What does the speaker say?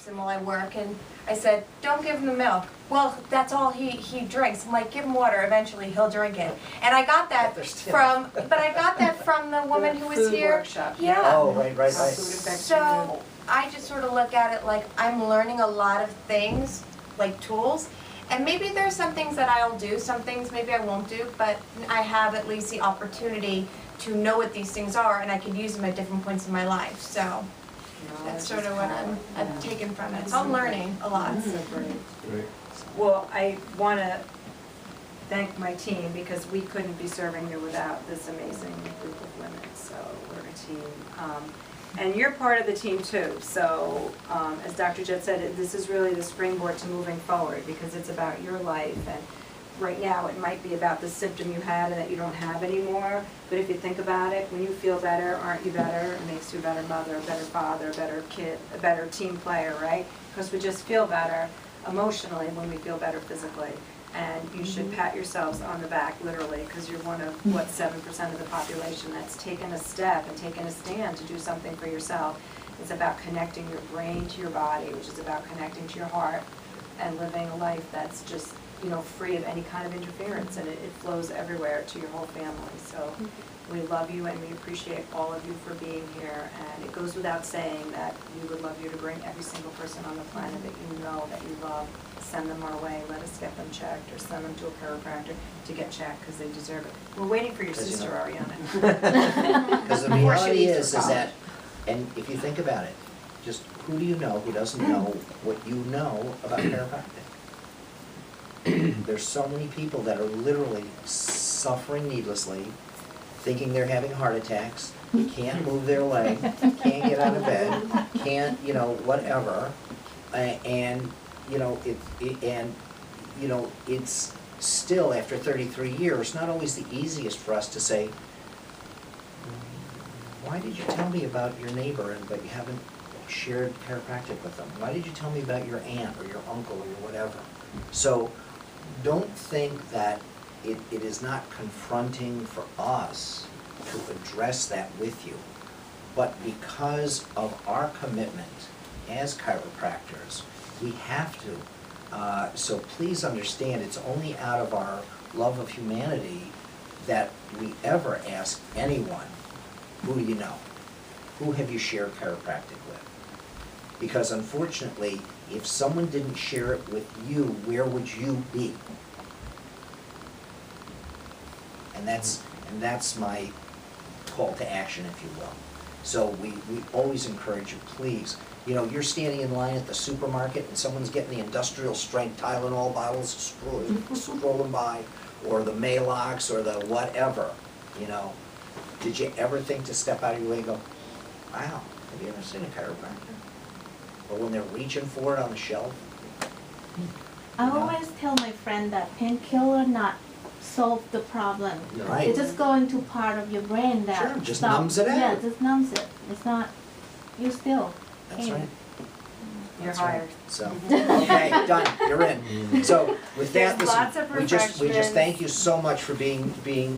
walks and while I work, and I said, don't give him the milk. Well, that's all he drinks. I'm like, give him water, eventually he'll drink it. And I got that from, but I got that from the woman who was Food here. workshop. Yeah. Oh, right. Food affects So I just sort of look at it like I'm learning a lot of things, like tools. And maybe there's some things that I'll do, some things maybe I won't do, but I have at least the opportunity to know what these things are, and I could use them at different points in my life. So that's sort of what I'm taking from it. So I'm learning a lot. Great. Well, I want to thank my team because we couldn't be serving you without this amazing group of women. So we're a team. And you're part of the team too. So as Dr. Jett said, this is really the springboard to moving forward because it's about your life. And right now it might be about the symptom you had and that you don't have anymore. But if you think about it, when you feel better, aren't you better? It makes you a better mother, a better father, a better kid, a better team player, right? Because we just feel better emotionally when we feel better physically. And you should pat yourselves on the back, literally, because you're one of, 7% of the population that's taken a step and taken a stand to do something for yourself. It's about connecting your brain to your body, which is about connecting to your heart and living a life that's just, free of any kind of interference, and it flows everywhere to your whole family. So we love you and we appreciate all of you for being here, and it goes without saying that we would love you to bring every single person on the planet that you know that you love, send them our way, let us get them checked, or send them to a chiropractor to get checked because they deserve it. We're waiting for your sister, Ariana. Because the Before she reality leaves for is that, college. and if you think about it, just who do you know who doesn't know what you know about chiropractic? There's so many people that are literally suffering needlessly, thinking they're having heart attacks, can't move their leg, can't get out of bed, can't, whatever, and, it's still, after 33 years, not always the easiest for us to say, why did you tell me about your neighbor but you haven't shared chiropractic with them? Why did you tell me about your aunt or your uncle or your whatever? So don't think that it is not confronting for us to address that with you. But because of our commitment as chiropractors, we have to. So please understand, it's only out of our love of humanity that we ever ask anyone, who do you know? Who have you shared chiropractic with? Because unfortunately, if someone didn't share it with you, where would you be? And that's my call to action, if you will. So we always encourage you, please. You're standing in line at the supermarket and someone's getting the industrial strength Tylenol bottles scrolling by, or the Maalox or the whatever, Did you ever think to step out of your way and go, wow, have you ever seen a chiropractor? Or when they're reaching for it on the shelf? I always tell my friend that painkiller not solve the problem. Right. It's just going to part of your brain that Sure, just stop- numbs it out. Yeah, just numbs it. It's not, you still. That's pain. right. You're That's right. hired. So, okay, done, you're in. So with that, There's lots listen, of we just refreshments. thank you so much for being